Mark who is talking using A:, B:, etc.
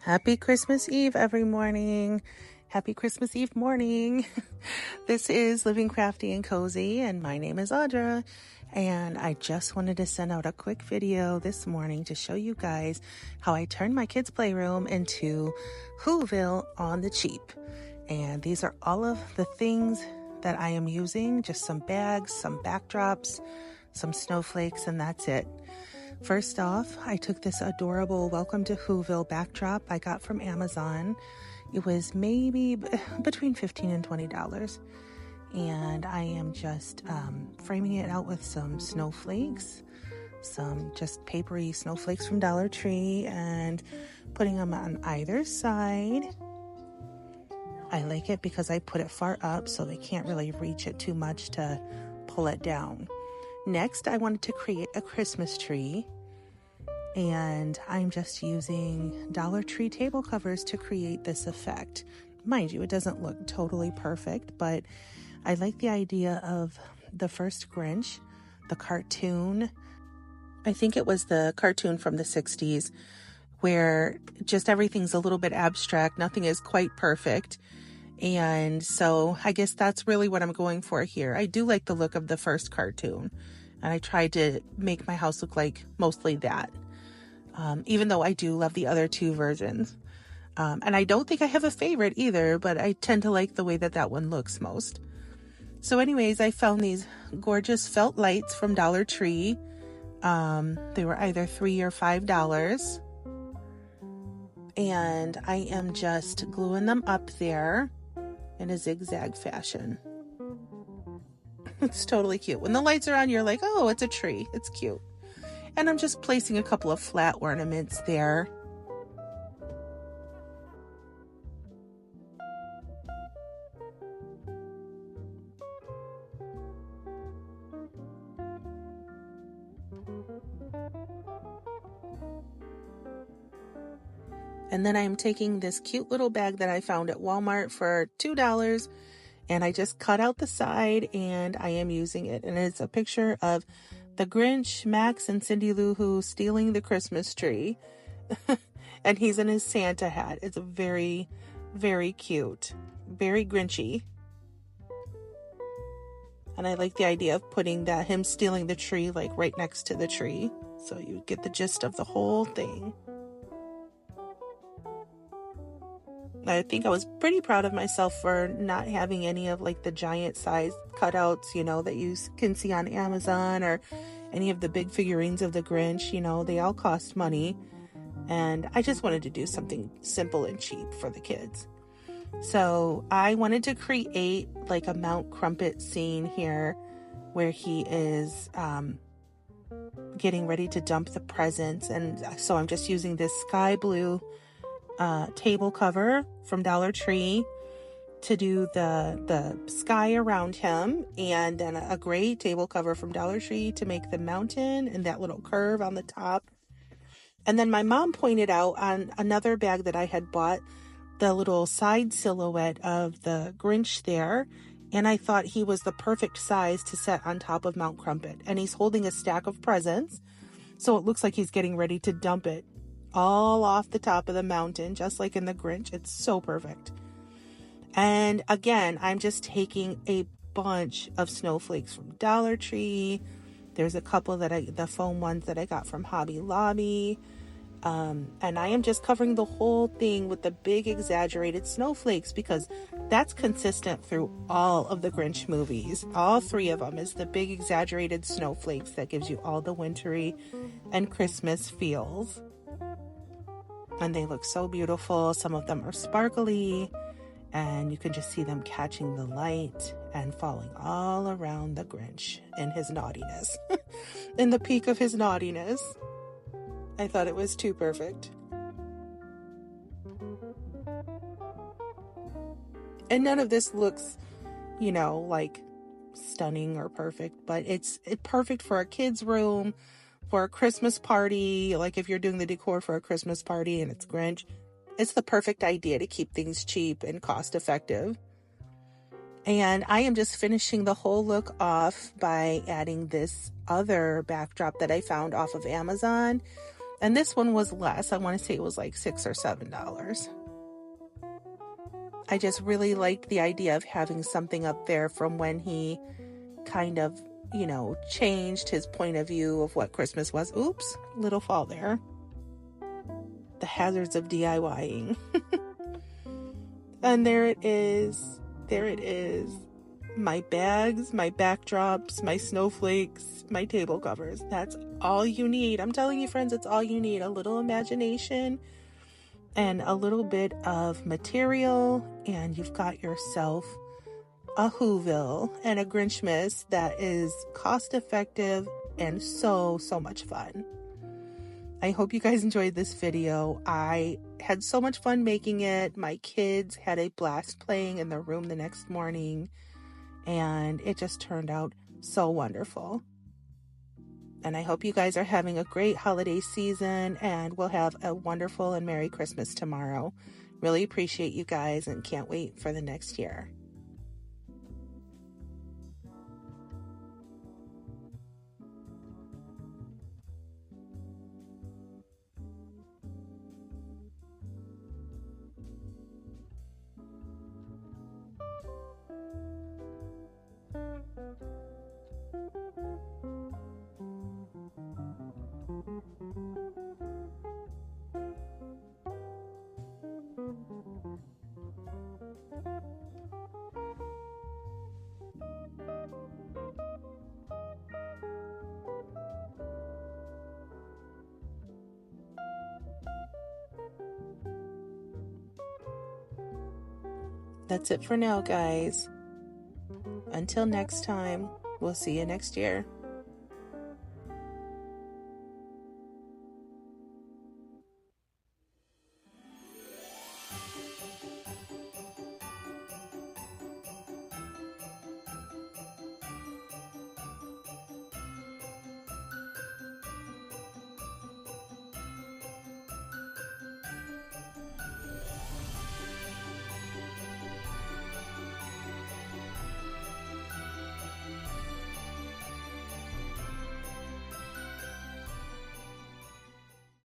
A: Happy Christmas Eve, every morning. Happy Christmas Eve morning. This is Living Crafty and Cozy, and my name is Audra. And I just wanted to send out a quick video this morning to show you guys how I turned my kids' playroom into Whoville on the cheap. And these are all of the things that I am using, just some bags, some backdrops, some snowflakes, and that's it. First off, I took this adorable Welcome to Whoville backdrop I got from Amazon. It was maybe between $15 and $20. And I am just framing it out with some snowflakes, some just papery snowflakes from Dollar Tree, and putting them on either side. I like it because I put it far up so they can't really reach it too much to pull it down. Next, I wanted to create a Christmas tree, and I'm just using Dollar Tree table covers to create this effect. Mind you, it doesn't look totally perfect, but I like the idea of the first Grinch, the cartoon. I think it was the cartoon from the 60s, where just everything's a little bit abstract. Nothing is quite perfect. And so I guess that's really what I'm going for here. I do like the look of the first cartoon, and I tried to make my house look like mostly that, even though I do love the other two versions. And I don't think I have a favorite either, but I tend to like the way that that one looks most. So anyways, I found these gorgeous felt lights from Dollar Tree. They were either $3 or $5. And I am just gluing them up there in a zigzag fashion. It's totally cute. When the lights are on, you're like, oh, it's a tree. It's cute. And I'm just placing a couple of flat ornaments there. And then I'm taking this cute little bag that I found at Walmart for $2, and I just cut out the side and I am using it. And it's a picture of the Grinch, Max, and Cindy Lou Who stealing the Christmas tree. And he's in his Santa hat. It's very, very cute. Very Grinchy. And I like the idea of putting that, him stealing the tree, like right next to the tree. So you get the gist of the whole thing. I think I was pretty proud of myself for not having any of like the giant size cutouts, that you can see on Amazon, or any of the big figurines of the Grinch. They all cost money, and I just wanted to do something simple and cheap for the kids. So I wanted to create like a Mount Crumpet scene here where he is getting ready to dump the presents. And so I'm just using this sky blue table cover from Dollar Tree to do the sky around him, and then a gray table cover from Dollar Tree to make the mountain and that little curve on the top. And then my mom pointed out on another bag that I had bought the little side silhouette of the Grinch there, and I thought he was the perfect size to set on top of Mount Crumpet. And he's holding a stack of presents, so it looks like he's getting ready to dump it all off the top of the mountain, just like in the Grinch. It's so perfect. And again, I'm just taking a bunch of snowflakes from Dollar Tree. There's a couple the foam ones that I got from Hobby Lobby. And I am just covering the whole thing with the big exaggerated snowflakes, because that's consistent through all of the Grinch movies. All three of them is the big exaggerated snowflakes that gives you all the wintry and Christmas feels. And they look so beautiful. Some of them are sparkly, and you can just see them catching the light and falling all around the Grinch in his naughtiness. In the peak of his naughtiness. I thought it was too perfect. And none of this looks, like stunning or perfect, but it's perfect for a kid's room, for a Christmas party. Like if you're doing the decor for a Christmas party and it's Grinch, it's the perfect idea to keep things cheap and cost effective. And I am just finishing the whole look off by adding this other backdrop that I found off of Amazon. And this one was less. I want to say it was like $6 or $7. I just really liked the idea of having something up there from when he kind of, you know, changed his point of view of what Christmas was. Oops, little fall there. The hazards of DIYing. And there it is. There it is. My bags, my backdrops, my snowflakes, my table covers. That's all you need. I'm telling you, friends, it's all you need. A little imagination and a little bit of material, and you've got yourself a Whoville and a Grinchmas that is cost effective and so much fun. I hope you guys enjoyed this video. I had so much fun making it. My kids had a blast playing in their room the next morning, and it just turned out so wonderful. And I hope you guys are having a great holiday season, and we'll have a wonderful and Merry Christmas tomorrow. Really appreciate you guys and can't wait for the next year. That's it for now, guys. Until next time, we'll see you next year.